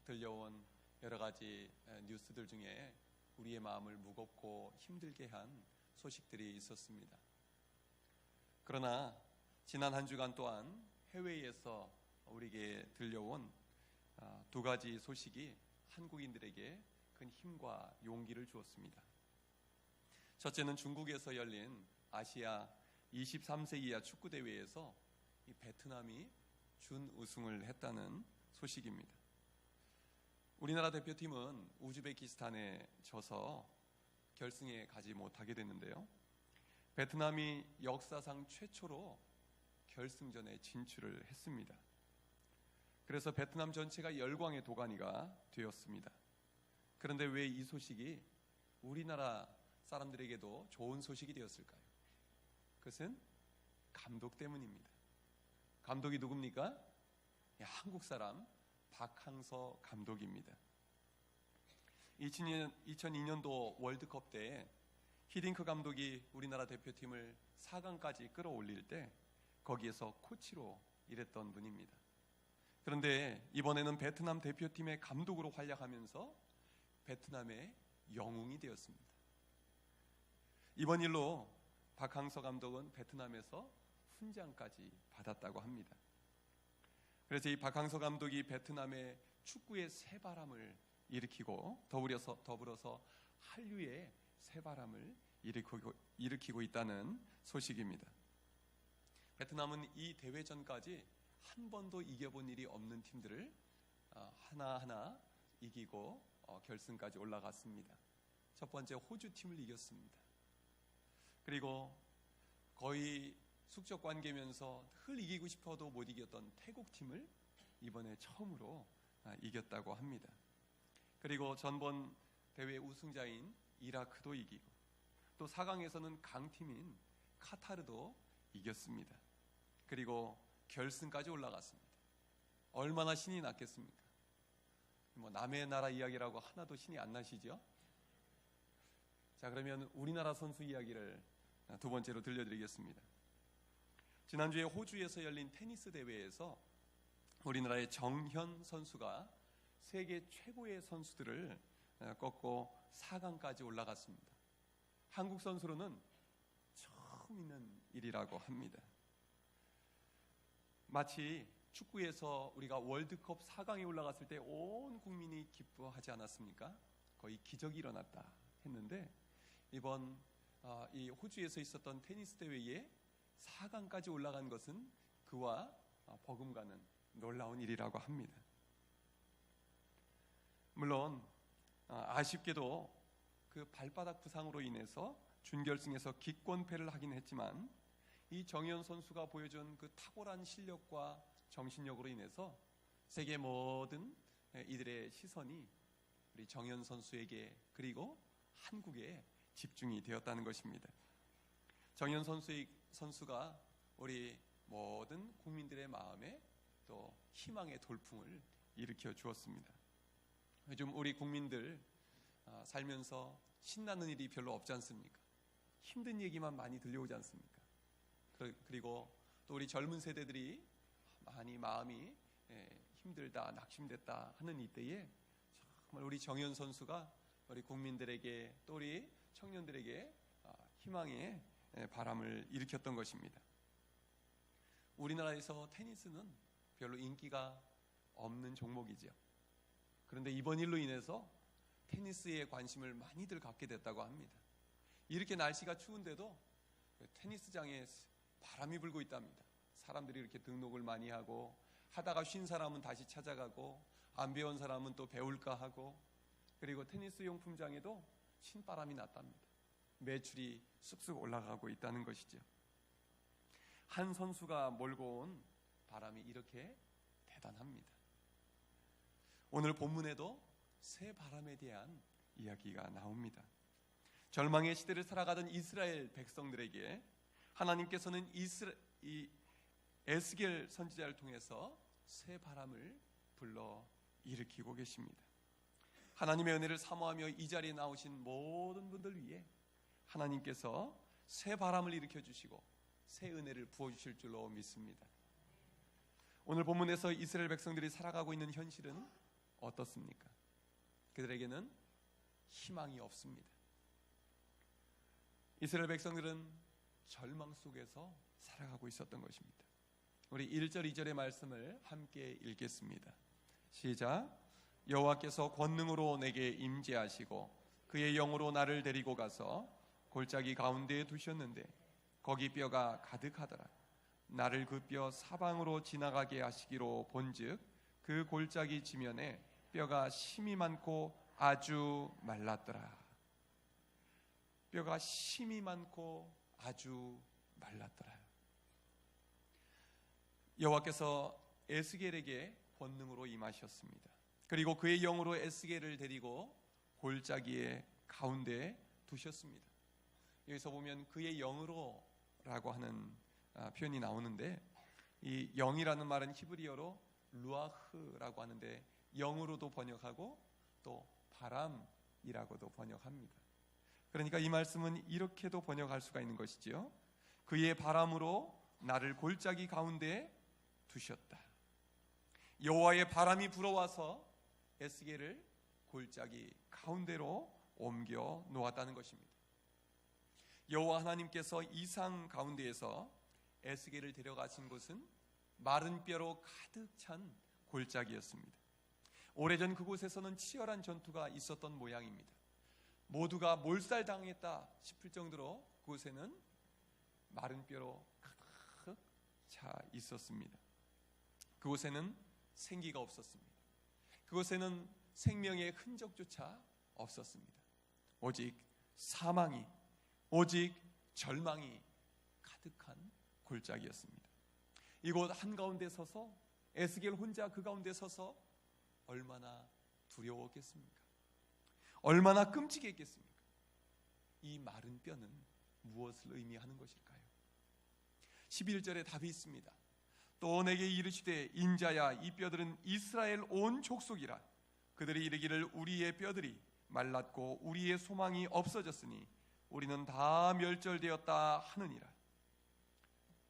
들려온 여러 가지 뉴스들 중에 우리의 마음을 무겁고 힘들게 한 소식들이 있었습니다. 그러나 지난 한 주간 또한 해외에서 우리에게 들려온 두 가지 소식이 한국인들에게 큰 힘과 용기를 주었습니다. 첫째는 중국에서 열린 아시아 23세 이하 축구대회에서 이 베트남이 준우승을 했다는 소식입니다. 우리나라 대표팀은 우즈베키스탄에 져서 결승에 가지 못하게 됐는데요. 베트남이 역사상 최초로 결승전에 진출을 했습니다. 그래서 베트남 전체가 열광의 도가니가 되었습니다. 그런데 왜 이 소식이 우리나라 사람들에게도 좋은 소식이 되었을까요? 그것은 감독 때문입니다. 감독이 누굽니까? 한국 사람 박항서 감독입니다. 2002년도 월드컵 때 히딩크 감독이 우리나라 대표팀을 4강까지 끌어올릴 때 거기에서 코치로 일했던 분입니다. 그런데 이번에는 베트남 대표팀의 감독으로 활약하면서 베트남의 영웅이 되었습니다. 이번 일로 박항서 감독은 베트남에서 훈장까지 받았다고 합니다. 그래서 이 박항서 감독이 베트남의 축구의 새바람을 일으키고 더불어서 한류의 새바람을 일으키고 있다는 소식입니다. 베트남은 이 대회 전까지 한 번도 이겨본 일이 없는 팀들을 하나하나 이기고 결승까지 올라갔습니다. 첫 번째 호주 팀을 이겼습니다. 그리고 거의 숙적 관계면서 늘 이기고 싶어도 못 이겼던 태국 팀을 이번에 처음으로 이겼다고 합니다. 그리고 전번 대회 우승자인 이라크도 이기고 또 4강에서는 강팀인 카타르도 이겼습니다. 그리고 결승까지 올라갔습니다. 얼마나 신이 났겠습니까? 남의 나라 이야기라고 하나도 신이 안 나시죠? 자, 그러면 우리나라 선수 이야기를 두 번째로 들려드리겠습니다. 지난주에 호주에서 열린 테니스 대회에서 우리나라의 정현 선수가 세계 최고의 선수들을 꺾고 4강까지 올라갔습니다. 한국 선수로는 처음 있는 일이라고 합니다. 마치 축구에서 우리가 월드컵 4강에 올라갔을 때 온 국민이 기뻐하지 않았습니까? 거의 기적이 일어났다 했는데 이번 이 호주에서 있었던 테니스 대회에 4강까지 올라간 것은 그와 버금가는 놀라운 일이라고 합니다. 물론 아쉽게도 그 발바닥 부상으로 인해서 준결승에서 기권패를 하긴 했지만 이 정현 선수가 보여준 그 탁월한 실력과 정신력으로 인해서 세계 모든 이들의 시선이 우리 정현 선수에게 그리고 한국에 집중이 되었다는 것입니다. 정현 선수가 우리 모든 국민들의 마음에 또 희망의 돌풍을 일으켜 주었습니다. 요즘 우리 국민들 살면서 신나는 일이 별로 없지 않습니까? 힘든 얘기만 많이 들려오지 않습니까? 그리고 또 우리 젊은 세대들이 많이 마음이 힘들다, 낙심됐다 하는 이때에 정말 우리 정현 선수가 우리 국민들에게 또 우리 청년들에게 희망의 바람을 일으켰던 것입니다. 우리나라에서 테니스는 별로 인기가 없는 종목이죠. 그런데 이번 일로 인해서 테니스에 관심을 많이들 갖게 됐다고 합니다. 이렇게 날씨가 추운데도 테니스장에 바람이 불고 있답니다. 사람들이 이렇게 등록을 많이 하고 하다가 쉰 사람은 다시 찾아가고 안 배운 사람은 또 배울까 하고 그리고 테니스 용품장에도 신바람이 났답니다. 매출이 쑥쑥 올라가고 있다는 것이죠. 한 선수가 몰고 온 바람이 이렇게 대단합니다. 오늘 본문에도 새 바람에 대한 이야기가 나옵니다. 절망의 시대를 살아가던 이스라엘 백성들에게 하나님께서는 이 에스겔 선지자를 통해서 새 바람을 불러 일으키고 계십니다. 하나님의 은혜를 사모하며 이 자리에 나오신 모든 분들 위해 하나님께서 새 바람을 일으켜 주시고 새 은혜를 부어주실 줄로 믿습니다. 오늘 본문에서 이스라엘 백성들이 살아가고 있는 현실은 어떻습니까? 그들에게는 희망이 없습니다. 이스라엘 백성들은 절망 속에서 살아가고 있었던 것입니다. 우리 1절 2절의 말씀을 함께 읽겠습니다. 시작. 여호와께서 권능으로 내게 임재하시고 그의 영으로 나를 데리고 가서 골짜기 가운데에 두셨는데 거기 뼈가 가득하더라. 나를 그 뼈 사방으로 지나가게 하시기로 본즉 그 골짜기 지면에 뼈가 심이 많고 아주 말랐더라. 뼈가 심이 많고 아주 말랐더라. 여호와께서 에스겔에게 권능으로 임하셨습니다. 그리고 그의 영으로 에스겔을 데리고 골짜기의 가운데에 두셨습니다. 여기서 보면 그의 영으로라고 하는 표현이 나오는데, 이 영이라는 말은 히브리어로 루아흐라고 하는데 영으로도 번역하고 또 바람이라고도 번역합니다. 그러니까 이 말씀은 이렇게도 번역할 수가 있는 것이지요. 그의 바람으로 나를 골짜기 가운데에 두셨다. 여호와의 바람이 불어와서 에스겔을 골짜기 가운데로 옮겨 놓았다는 것입니다. 여호와 하나님께서 이상 가운데에서 에스겔을 데려가신 곳은 마른 뼈로 가득 찬 골짜기였습니다. 오래전 그곳에서는 치열한 전투가 있었던 모양입니다. 모두가 몰살당했다 싶을 정도로 그곳에는 마른 뼈로 가득 차 있었습니다. 그곳에는 생기가 없었습니다. 그곳에는 생명의 흔적조차 없었습니다. 오직 사망이, 오직 절망이 가득한 골짜기였습니다. 이곳 한가운데 서서 에스겔 혼자 그 가운데 서서 얼마나 두려웠겠습니까? 얼마나 끔찍했겠습니까? 이 마른 뼈는 무엇을 의미하는 것일까요? 11절에 답이 있습니다. 또 내게 이르시되 인자야 이 뼈들은 이스라엘 온 족속이라. 그들이 이르기를 우리의 뼈들이 말랐고 우리의 소망이 없어졌으니 우리는 다 멸절되었다 하느니라.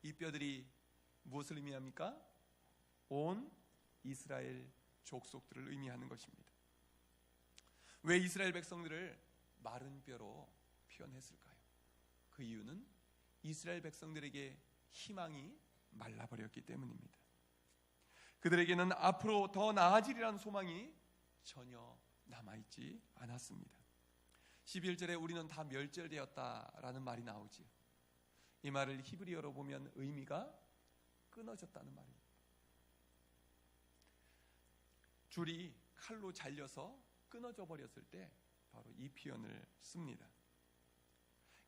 이 뼈들이 무엇을 의미합니까? 온 이스라엘 족속들을 의미하는 것입니다. 왜 이스라엘 백성들을 마른 뼈로 표현했을까요? 그 이유는 이스라엘 백성들에게 희망이 말라버렸기 때문입니다. 그들에게는 앞으로 더 나아지리라는 소망이 전혀 남아있지 않았습니다. 11절에 우리는 다 멸절되었다라는 말이 나오지요. 이 말을 히브리어로 보면 의미가 끊어졌다는 말입니다. 줄이 칼로 잘려서 끊어져 버렸을 때 바로 이 표현을 씁니다.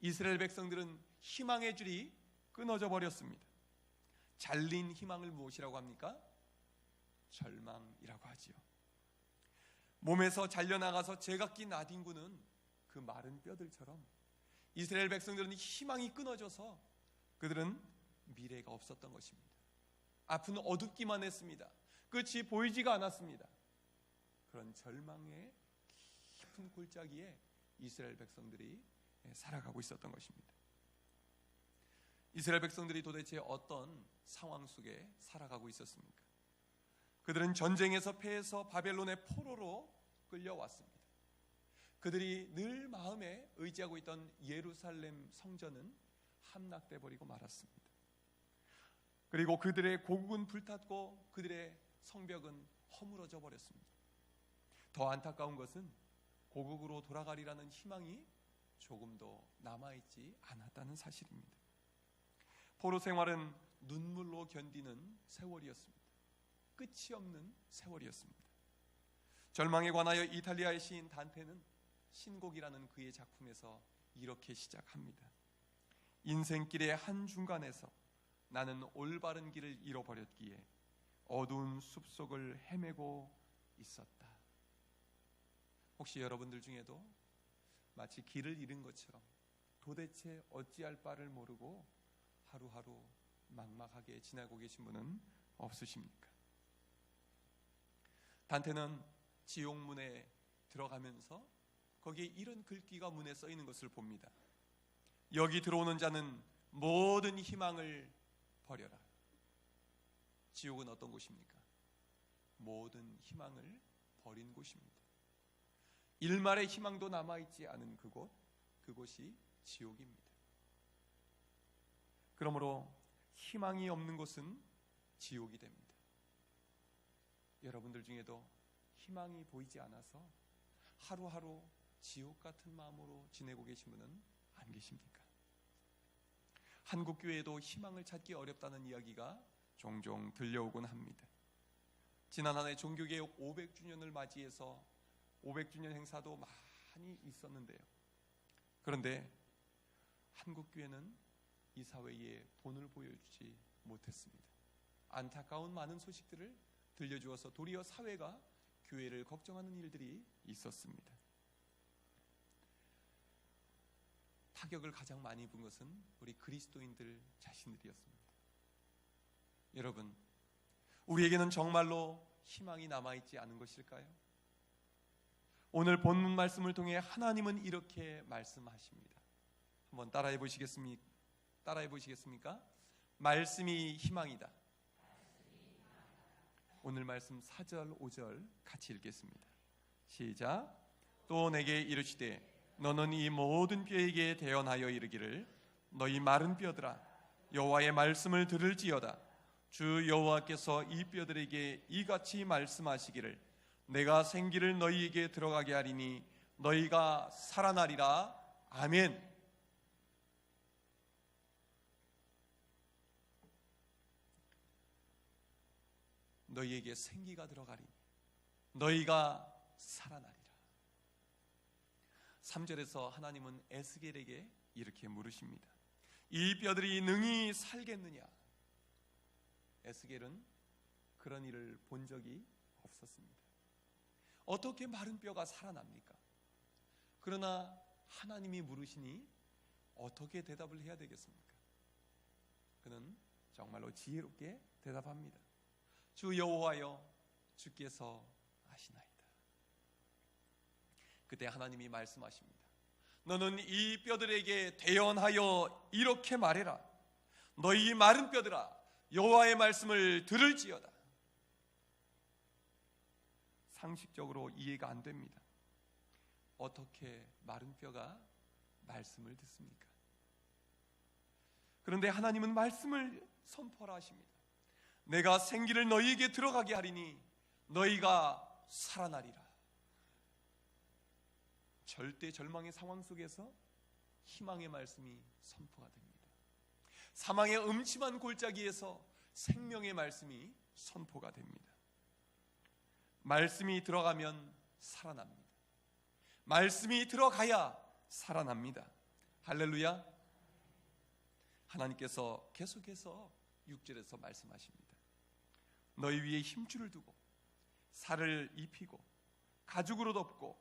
이스라엘 백성들은 희망의 줄이 끊어져 버렸습니다. 잘린 희망을 무엇이라고 합니까? 절망이라고 하지요. 몸에서 잘려나가서 제각기 나뒹구는 그 마른 뼈들처럼 이스라엘 백성들은 희망이 끊어져서 그들은 미래가 없었던 것입니다. 앞은 어둡기만 했습니다. 끝이 보이지가 않았습니다. 그런 절망의 깊은 골짜기에 이스라엘 백성들이 살아가고 있었던 것입니다. 이스라엘 백성들이 도대체 어떤 상황 속에 살아가고 있었습니까? 그들은 전쟁에서 패해서 바벨론의 포로로 끌려왔습니다. 그들이 늘 마음에 의지하고 있던 예루살렘 성전은 함락돼 버리고 말았습니다. 그리고 그들의 고국은 불탔고 그들의 성벽은 허물어져 버렸습니다. 더 안타까운 것은 고국으로 돌아가리라는 희망이 조금도 남아있지 않았다는 사실입니다. 포로 생활은 눈물로 견디는 세월이었습니다. 끝이 없는 세월이었습니다. 절망에 관하여 이탈리아의 시인 단테는 신곡이라는 그의 작품에서 이렇게 시작합니다. 인생길의 한중간에서 나는 올바른 길을 잃어버렸기에 어두운 숲속을 헤매고 있었다. 혹시 여러분들 중에도 마치 길을 잃은 것처럼 도대체 어찌할 바를 모르고 하루하루 막막하게 지나고 계신 분은 없으십니까? 단테는 지옥문에 들어가면서 거기에 이런 글귀가 문에 써 있는 것을 봅니다. 여기 들어오는 자는 모든 희망을 버려라. 지옥은 어떤 곳입니까? 모든 희망을 버린 곳입니다. 일말의 희망도 남아있지 않은 그곳이 지옥입니다. 그러므로 희망이 없는 곳은 지옥이 됩니다. 여러분들 중에도 희망이 보이지 않아서 하루하루 지옥 같은 마음으로 지내고 계신 분은 안 계십니까? 한국교회에도 희망을 찾기 어렵다는 이야기가 종종 들려오곤 합니다. 지난 한 해 종교개혁 500주년을 맞이해서 500주년 행사도 많이 있었는데요. 그런데 한국교회는 이 사회에 본을 보여주지 못했습니다. 안타까운 많은 소식들을 들려주어서 도리어 사회가 교회를 걱정하는 일들이 있었습니다. 타격을 가장 많이 입은 것은 우리 그리스도인들 자신들이었습니다. 여러분, 우리에게는 정말로 희망이 남아있지 않은 것일까요? 오늘 본문 말씀을 통해 하나님은 이렇게 말씀하십니다. 한번 따라해 보시겠습니까? 말씀이 희망이다. 오늘 말씀 4절 5절 같이 읽겠습니다. 시작. 또 내게 이르시되 너는 이 모든 뼈에게 대언하여 이르기를 너희 마른 뼈들아 여호와의 말씀을 들을지어다. 주 여호와께서 이 뼈들에게 이같이 말씀하시기를 내가 생기를 너희에게 들어가게 하리니 너희가 살아나리라. 아멘. 너희에게 생기가 들어가리니 너희가 살아나리라. 3절에서 하나님은 에스겔에게 이렇게 물으십니다. 이 뼈들이 능히 살겠느냐? 에스겔은 그런 일을 본 적이 없었습니다. 어떻게 마른 뼈가 살아납니까? 그러나 하나님이 물으시니 어떻게 대답을 해야 되겠습니까? 그는 정말로 지혜롭게 대답합니다. 주 여호와여 주께서 아시나이다. 그때 하나님이 말씀하십니다. 너는 이 뼈들에게 대언하여 이렇게 말해라. 너희 마른 뼈들아 여호와의 말씀을 들을지어다. 상식적으로 이해가 안 됩니다. 어떻게 마른 뼈가 말씀을 듣습니까? 그런데 하나님은 말씀을 선포하라 하십니다. 내가 생기를 너희에게 들어가게 하리니 너희가 살아나리라. 절대 절망의 상황 속에서 희망의 말씀이 선포가 됩니다. 사망의 음침한 골짜기에서 생명의 말씀이 선포가 됩니다. 말씀이 들어가면 살아납니다. 말씀이 들어가야 살아납니다. 할렐루야. 하나님께서 계속해서 6절에서 말씀하십니다. 너희 위에 힘줄을 두고 살을 입히고 가죽으로 덮고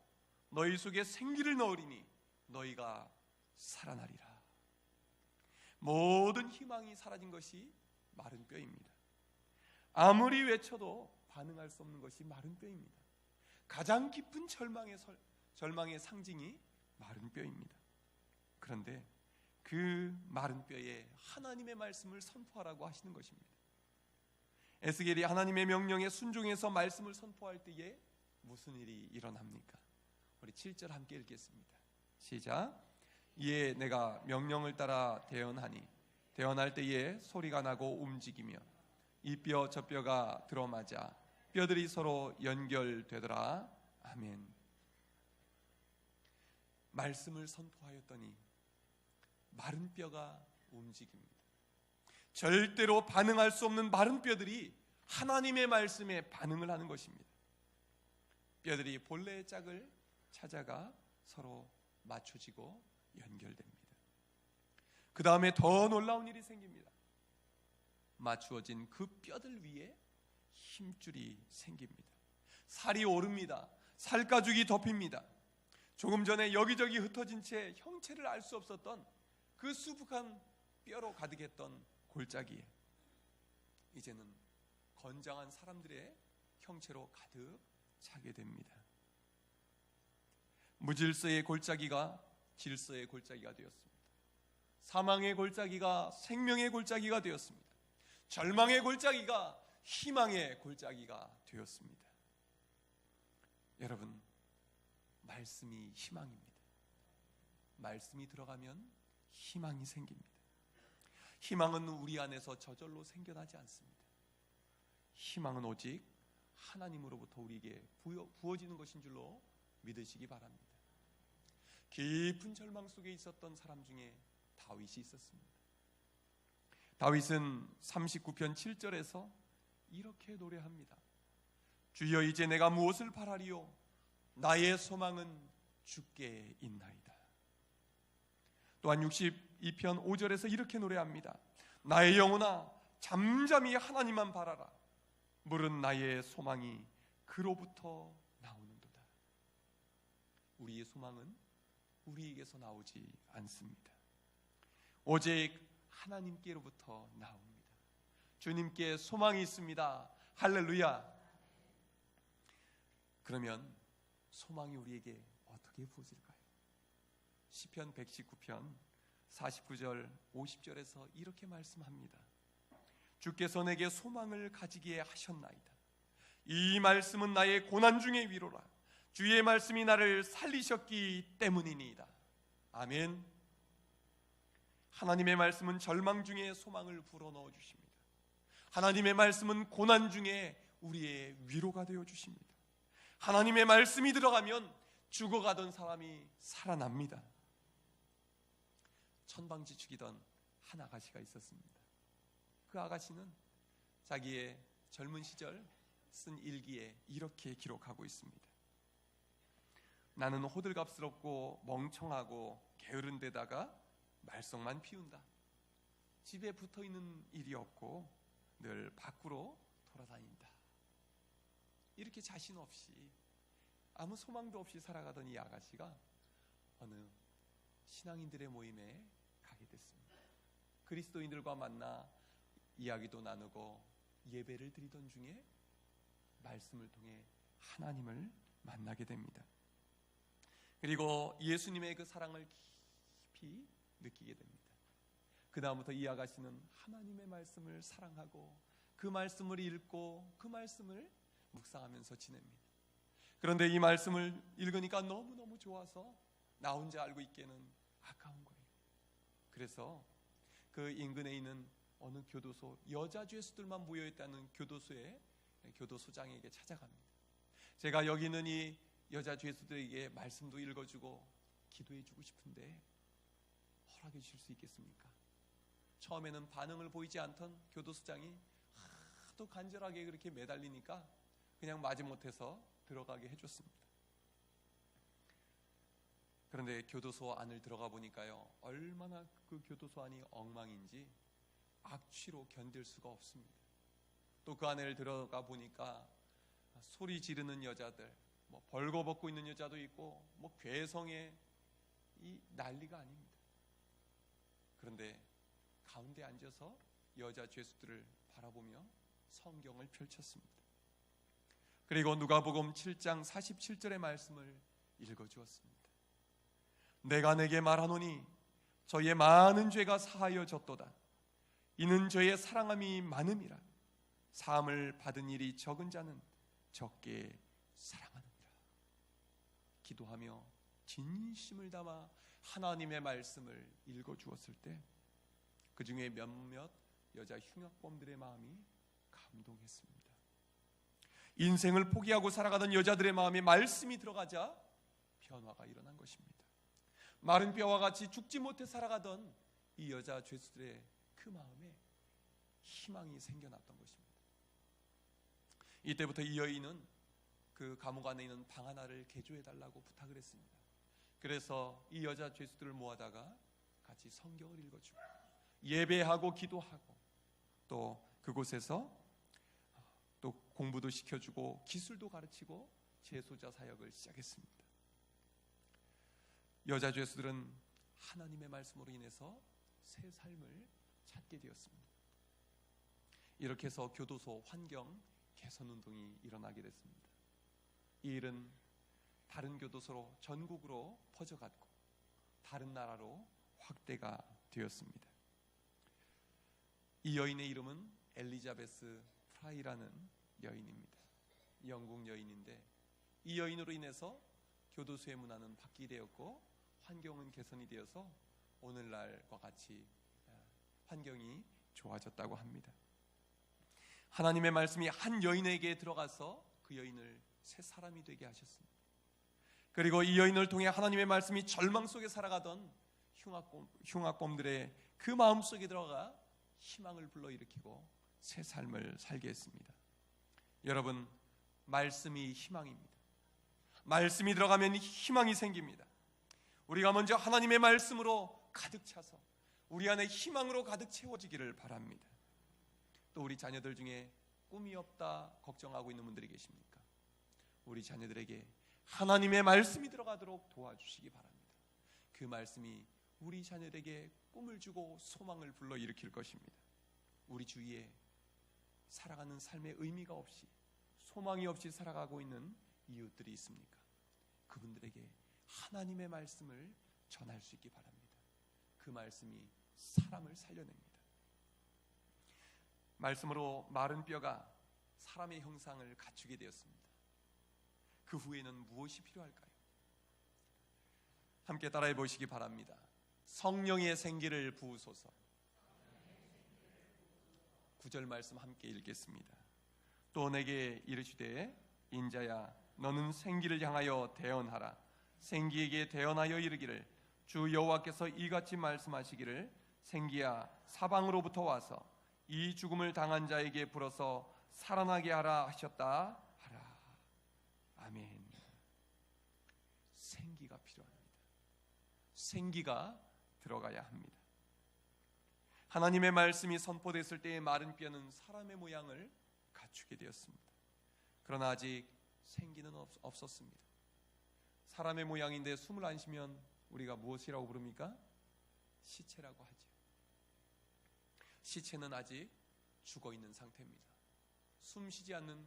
너희 속에 생기를 넣으리니 너희가 살아나리라. 모든 희망이 사라진 것이 마른 뼈입니다. 아무리 외쳐도 반응할 수 없는 것이 마른 뼈입니다. 가장 깊은 절망의 상징이 마른 뼈입니다. 그런데 그 마른 뼈에 하나님의 말씀을 선포하라고 하시는 것입니다. 에스겔이 하나님의 명령에 순종해서 말씀을 선포할 때에 무슨 일이 일어납니까? 우리 7절 함께 읽겠습니다. 시작. 이에 내가 명령을 따라 대언하니 대언할 때에 소리가 나고 움직이며 이 뼈 저 뼈가 들어맞아 뼈들이 서로 연결되더라. 아멘. 말씀을 선포하였더니 마른 뼈가 움직입니다. 절대로 반응할 수 없는 마른 뼈들이 하나님의 말씀에 반응을 하는 것입니다. 뼈들이 본래의 짝을 찾아가 서로 맞춰지고 연결됩니다. 그 다음에 더 놀라운 일이 생깁니다. 맞추어진 그 뼈들 위에 힘줄이 생깁니다. 살이 오릅니다. 살가죽이 덮입니다. 조금 전에 여기저기 흩어진 채 형체를 알 수 없었던 그 수북한 뼈로 가득했던 골짜기에 이제는 건장한 사람들의 형체로 가득 차게 됩니다. 무질서의 골짜기가 질서의 골짜기가 되었습니다. 사망의 골짜기가 생명의 골짜기가 되었습니다. 절망의 골짜기가 희망의 골짜기가 되었습니다. 여러분, 말씀이 희망입니다. 말씀이 들어가면 희망이 생깁니다. 희망은 우리 안에서 저절로 생겨나지 않습니다. 희망은 오직 하나님으로부터 우리에게 부어지는 것인 줄로 믿으시기 바랍니다. 깊은 절망 속에 있었던 사람 중에 다윗이 있었습니다. 다윗은 39편 7절에서 이렇게 노래합니다. 주여, 이제 내가 무엇을 바라리요? 나의 소망은 주께 있나이다. 또한 62편 5절에서 이렇게 노래합니다. 나의 영혼아, 잠잠히 하나님만 바라라. 물은 나의 소망이 그로부터 나오는도다. 우리의 소망은 우리에게서 나오지 않습니다. 오직 하나님께로부터 나옵니다. 주님께 소망이 있습니다. 할렐루야. 그러면 소망이 우리에게 어떻게 부어질까요? 시편 119편 49절 50절에서 이렇게 말씀합니다. 주께서 내게 소망을 가지게 하셨나이다. 이 말씀은 나의 고난 중의 위로라. 주의 말씀이 나를 살리셨기 때문이니이다. 아멘. 하나님의 말씀은 절망 중에 소망을 불어넣어 주십니다. 하나님의 말씀은 고난 중에 우리의 위로가 되어 주십니다. 하나님의 말씀이 들어가면 죽어가던 사람이 살아납니다. 천방지축이던 한 아가씨가 있었습니다. 그 아가씨는 자기의 젊은 시절 쓴 일기에 이렇게 기록하고 있습니다. 나는 호들갑스럽고 멍청하고 게으른 데다가 말썽만 피운다. 집에 붙어있는 일이 없고 늘 밖으로 돌아다닌다. 이렇게 자신 없이 아무 소망도 없이 살아가던 이 아가씨가 어느 신앙인들의 모임에 가게 됐습니다. 그리스도인들과 만나 이야기도 나누고 예배를 드리던 중에 말씀을 통해 하나님을 만나게 됩니다. 그리고 예수님의 그 사랑을 깊이 느끼게 됩니다. 그 다음부터 이 아가씨는 하나님의 말씀을 사랑하고 그 말씀을 읽고 그 말씀을 묵상하면서 지냅니다. 그런데 이 말씀을 읽으니까 너무너무 좋아서 나 혼자 알고 있기에는 아까운 거예요. 그래서 그 인근에 있는 어느 교도소, 여자 죄수들만 모여있다는 교도소의 교도소장에게 찾아갑니다. 제가 여기 있는 이 여자 죄수들에게 말씀도 읽어주고 기도해주고 싶은데 허락해 주실 수 있겠습니까? 처음에는 반응을 보이지 않던 교도소장이 하도 간절하게 그렇게 매달리니까 그냥 마지못해서 들어가게 해줬습니다. 그런데 교도소 안을 들어가 보니까요, 얼마나 그 교도소 안이 엉망인지 악취로 견딜 수가 없습니다. 또 그 안을 들어가 보니까 소리 지르는 여자들, 뭐 벌거벗고 있는 여자도 있고 뭐 괴성에 이 난리가 아닙니다. 그런데 가운데 앉아서 여자 죄수들을 바라보며 성경을 펼쳤습니다. 그리고 누가복음 7장 47절의 말씀을 읽어주었습니다. 내가 내게 말하노니 저의 많은 죄가 사하여졌도다. 이는 저의 사랑함이 많음이라. 사함을 받은 일이 적은 자는 적게 사랑하느니라. 기도하며 진심을 담아 하나님의 말씀을 읽어주었을 때 그 중에 몇몇 여자 흉악범들의 마음이 감동했습니다. 인생을 포기하고 살아가던 여자들의 마음에 말씀이 들어가자 변화가 일어난 것입니다. 마른 뼈와 같이 죽지 못해 살아가던 이 여자 죄수들의 그 마음에 희망이 생겨났던 것입니다. 이때부터 이 여인은 그 감옥 안에 있는 방 하나를 개조해달라고 부탁을 했습니다. 그래서 이 여자 죄수들을 모아다가 같이 성경을 읽어주고 예배하고 기도하고 또 그곳에서 또 공부도 시켜주고 기술도 가르치고 재소자 사역을 시작했습니다. 여자 죄수들은 하나님의 말씀으로 인해서 새 삶을 찾게 되었습니다. 이렇게 해서 교도소 환경 개선 운동이 일어나게 됐습니다. 이 일은 다른 교도소로 전국으로 퍼져갔고 다른 나라로 확대가 되었습니다. 이 여인의 이름은 엘리자베스 프라이라는 여인입니다. 영국 여인인데 이 여인으로 인해서 교도소의 문화는 바뀌게 되었고 환경은 개선이 되어서 오늘날과 같이 환경이 좋아졌다고 합니다. 하나님의 말씀이 한 여인에게 들어가서 그 여인을 새 사람이 되게 하셨습니다. 그리고 이 여인을 통해 하나님의 말씀이 절망 속에 살아가던 흉악범들의 그 마음속에 들어가 희망을 불러일으키고 새 삶을 살게 했습니다. 여러분, 말씀이 희망입니다. 말씀이 들어가면 희망이 생깁니다. 우리가 먼저 하나님의 말씀으로 가득 차서 우리 안에 희망으로 가득 채워지기를 바랍니다. 또 우리 자녀들 중에 꿈이 없다 걱정하고 있는 분들이 계십니까? 우리 자녀들에게 하나님의 말씀이 들어가도록 도와주시기 바랍니다. 그 말씀이 우리 자녀들에게 꿈을 주고 소망을 불러일으킬 것입니다. 우리 주위에 살아가는 삶의 의미가 없이 소망이 없이 살아가고 있는 이웃들이 있습니까? 그분들에게 하나님의 말씀을 전할 수 있기 바랍니다. 그 말씀이 사람을 살려냅니다. 말씀으로 마른 뼈가 사람의 형상을 갖추게 되었습니다. 그 후에는 무엇이 필요할까요? 함께 따라해 보시기 바랍니다. 성령의 생기를 부으소서. 9절 말씀 함께 읽겠습니다. 또 내게 이르시되 인자야 너는 생기를 향하여 대언하라. 생기에게 대언하여 이르기를 주 여호와께서 이같이 말씀하시기를 생기야 사방으로부터 와서 이 죽음을 당한 자에게 불어서 살아나게 하라 하셨다 하라. 아멘. 생기가 필요합니다. 생기가 들어가야 합니다. 하나님의 말씀이 선포됐을 때의 마른 뼈는 사람의 모양을 갖추게 되었습니다. 그러나 아직 생기는 없었습니다. 사람의 모양인데 숨을 안 쉬면 우리가 무엇이라고 부릅니까? 시체라고 하죠. 시체는 아직 죽어 있는 상태입니다. 숨 쉬지 않는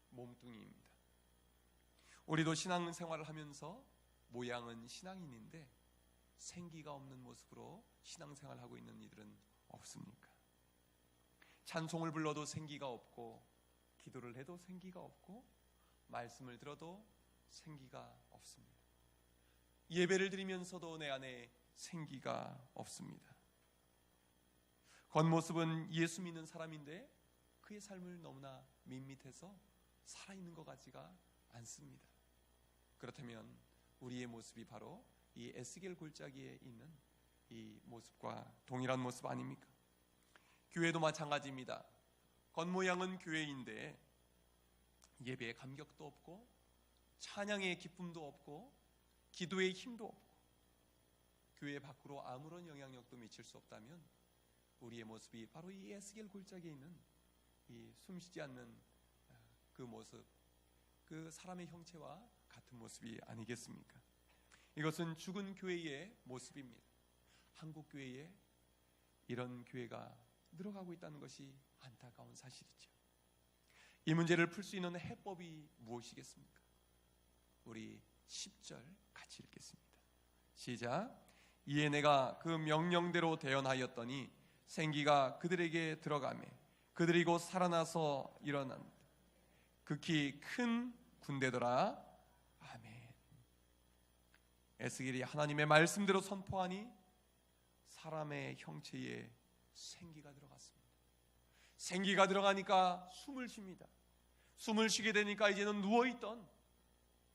몸뚱이입니다. 우리도 신앙생활을 하면서 모양은 신앙인인데 생기가 없는 모습으로 신앙생활을 하고 있는 이들은 없습니까? 찬송을 불러도 생기가 없고 기도를 해도 생기가 없고 말씀을 들어도 생기가 없습니다. 예배를 드리면서도 내 안에 생기가 없습니다. 겉모습은 예수 믿는 사람인데 그의 삶을 너무나 밋밋해서 살아있는 것 같지가 않습니다. 그렇다면 우리의 모습이 바로 이 에스겔 골짜기에 있는 이 모습과 동일한 모습 아닙니까? 교회도 마찬가지입니다. 겉모양은 교회인데 예배의 감격도 없고 찬양의 기쁨도 없고 기도의 힘도 없고 교회 밖으로 아무런 영향력도 미칠 수 없다면 우리의 모습이 바로 이 에스겔 골짜기에 있는 이 숨쉬지 않는 그 모습, 그 사람의 형체와 같은 모습이 아니겠습니까? 이것은 죽은 교회의 모습입니다. 한국 교회에 이런 교회가 늘어가고 있다는 것이 안타까운 사실이죠. 이 문제를 풀 수 있는 해법이 무엇이겠습니까? 우리 10절 같이 읽겠습니다. 시작. 이에 내가 그 명령대로 대언하였더니 생기가 그들에게 들어가매 그들이 곧 살아나서 일어난 극히 큰 군대더라. 아멘. 에스겔이 하나님의 말씀대로 선포하니 사람의 형체에 생기가 들어갔습니다. 생기가 들어가니까 숨을 쉽니다. 숨을 쉬게 되니까 이제는 누워있던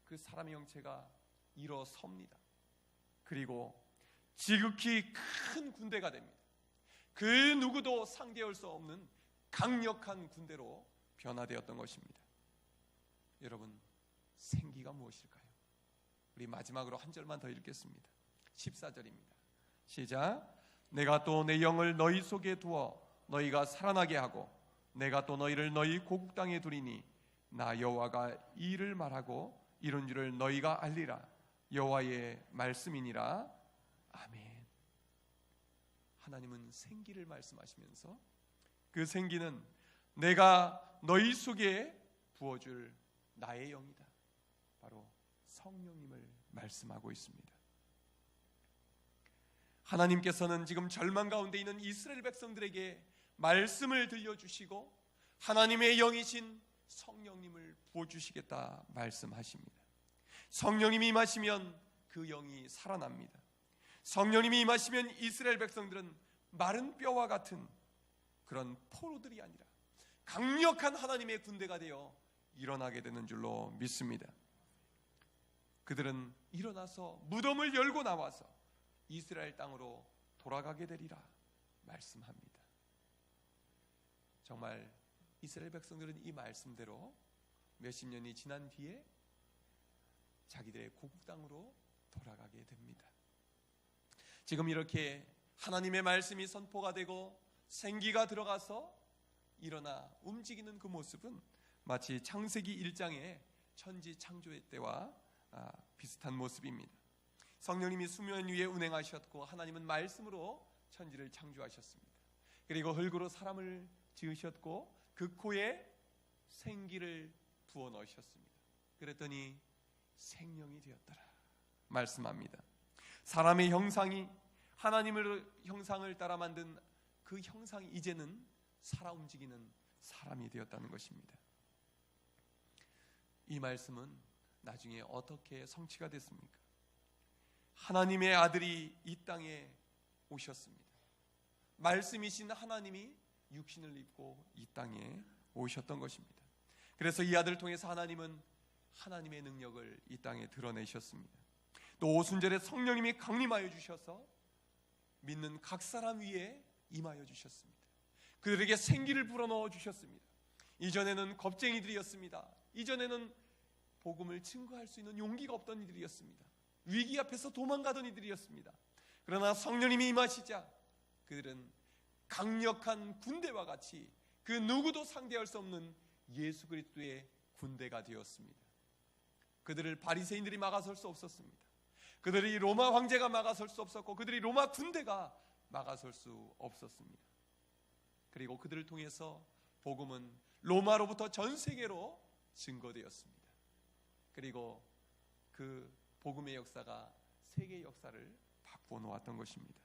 그 사람의 형체가 일어섭니다. 그리고 지극히 큰 군대가 됩니다. 그 누구도 상대할 수 없는 강력한 군대로 변화되었던 것입니다. 여러분, 생기가 무엇일까요? 우리 마지막으로 한 절만 더 읽겠습니다. 14절입니다. 시작. 내가 또 내 영을 너희 속에 두어 너희가 살아나게 하고 내가 또 너희를 너희 고국 땅에 두리니 나 여호와가 이 일을 말하고 이룬 줄을 너희가 알리라. 여호와의 말씀이니라. 아멘. 하나님은 생기를 말씀하시면서 그 생기는 내가 너희 속에 부어줄 나의 영이다. 바로 성령님을 말씀하고 있습니다. 하나님께서는 지금 절망 가운데 있는 이스라엘 백성들에게 말씀을 들려주시고 하나님의 영이신 성령님을 부어주시겠다 말씀하십니다. 성령님이 임하시면 그 영이 살아납니다. 성령님이 임하시면 이스라엘 백성들은 마른 뼈와 같은 그런 포로들이 아니라 강력한 하나님의 군대가 되어 일어나게 되는 줄로 믿습니다. 그들은 일어나서 무덤을 열고 나와서 이스라엘 땅으로 돌아가게 되리라 말씀합니다. 정말 이스라엘 백성들은 이 말씀대로 몇십 년이 지난 뒤에 자기들의 고국 땅으로 돌아가게 됩니다. 지금 이렇게 하나님의 말씀이 선포가 되고 생기가 들어가서 일어나 움직이는 그 모습은 마치 창세기 1장의 천지 창조의 때와 비슷한 모습입니다. 성령님이 수면 위에 운행하셨고 하나님은 말씀으로 천지를 창조하셨습니다. 그리고 흙으로 사람을 지으셨고 그 코에 생기를 부어 넣으셨습니다. 그랬더니 생명이 되었더라 말씀합니다. 사람의 형상이 하나님의 형상을 따라 만든 그 형상이 이제는 살아 움직이는 사람이 되었다는 것입니다. 이 말씀은 나중에 어떻게 성취가 됐습니까? 하나님의 아들이 이 땅에 오셨습니다. 말씀이신 하나님이 육신을 입고 이 땅에 오셨던 것입니다. 그래서 이 아들을 통해서 하나님은 하나님의 능력을 이 땅에 드러내셨습니다. 또 오순절에 성령님이 강림하여 주셔서 믿는 각 사람 위에 임하여 주셨습니다. 그들에게 생기를 불어넣어 주셨습니다. 이전에는 겁쟁이들이었습니다. 이전에는 복음을 증거할 수 있는 용기가 없던 이들이었습니다. 위기 앞에서 도망가던 이들이었습니다. 그러나 성령님이 임하시자 그들은 강력한 군대와 같이 그 누구도 상대할 수 없는 예수 그리스도의 군대가 되었습니다. 그들을 바리새인들이 막아설 수 없었습니다. 그들이 로마 황제가 막아설 수 없었고 그들이 로마 군대가 막아설 수 없었습니다. 그리고 그들을 통해서 복음은 로마로부터 전 세계로 증거되었습니다. 그리고 그 복음의 역사가 세계 역사를 바꾸어 놓았던 것입니다.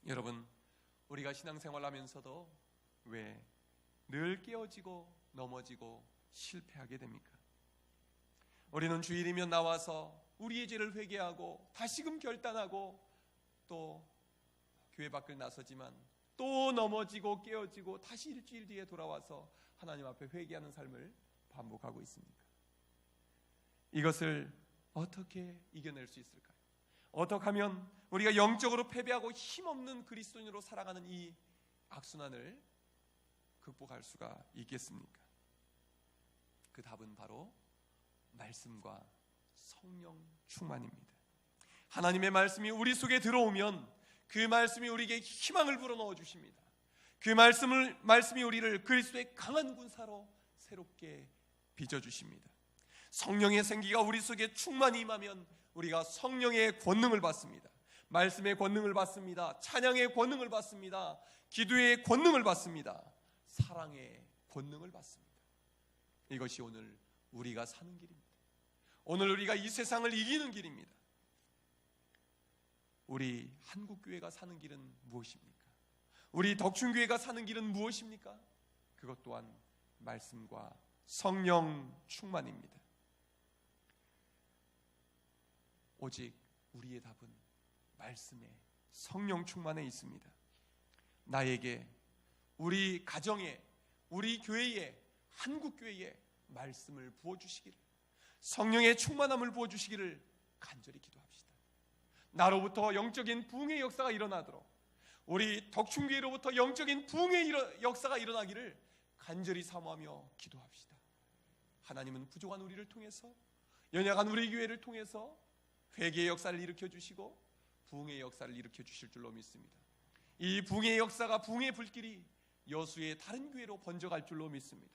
여러분, 우리가 신앙생활 하면서도 왜 늘 깨어지고 넘어지고 실패하게 됩니까? 우리는 주일이면 나와서 우리의 죄를 회개하고 다시금 결단하고 또 교회 밖을 나서지만 또 넘어지고 깨어지고 다시 일주일 뒤에 돌아와서 하나님 앞에 회개하는 삶을 반복하고 있습니까? 이것을 어떻게 이겨낼 수 있을까요? 어떻게 하면 우리가 영적으로 패배하고 힘없는 그리스도인으로 살아가는 이 악순환을 극복할 수가 있겠습니까? 그 답은 바로 말씀과 성령 충만입니다. 하나님의 말씀이 우리 속에 들어오면 그 말씀이 우리에게 희망을 불어넣어 주십니다. 그 말씀이 우리를 그리스도의 강한 군사로 새롭게 빚어주십니다. 성령의 생기가 우리 속에 충만히 임하면 우리가 성령의 권능을 받습니다. 말씀의 권능을 받습니다. 찬양의 권능을 받습니다. 기도의 권능을 받습니다. 사랑의 권능을 받습니다. 이것이 오늘 우리가 사는 길입니다. 오늘 우리가 이 세상을 이기는 길입니다. 우리 한국교회가 사는 길은 무엇입니까? 우리 덕춘교회가 사는 길은 무엇입니까? 그것 또한 말씀과 성령 충만입니다. 오직 우리의 답은 말씀에 성령 충만에 있습니다. 나에게, 우리 가정에, 우리 교회에, 한국교회에 말씀을 부어주시기를, 성령의 충만함을 부어주시기를 간절히 기도합시다. 나로부터 영적인 부흥의 역사가 일어나도록, 우리 덕춘교회로부터 영적인 부흥의 역사가 일어나기를 간절히 사모하며 기도합시다. 하나님은 부족한 우리를 통해서, 연약한 우리 교회를 통해서 회개의 역사를 일으켜주시고 부흥의 역사를 일으켜주실 줄로 믿습니다. 이 부흥의 역사가, 부흥의 불길이 여수의 다른 교회로 번져갈 줄로 믿습니다.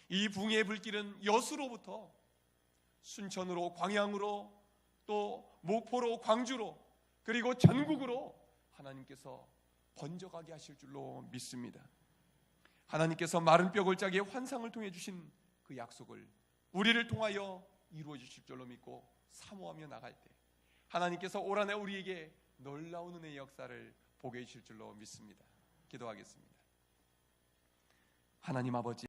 이 부흥의 불길은 여수로부터 순천으로, 광양으로, 또 목포로, 광주로, 그리고 전국으로 하나님께서 번져가게 하실 줄로 믿습니다. 하나님께서 마른 뼈 골짜기의 환상을 통해 주신 그 약속을 우리를 통하여 이루어 주실 줄로 믿고 사모하며 나갈 때 하나님께서 올 한해 우리에게 놀라운 은혜의 역사를 보게 해주실 줄로 믿습니다. 기도하겠습니다. 하나님 아버지,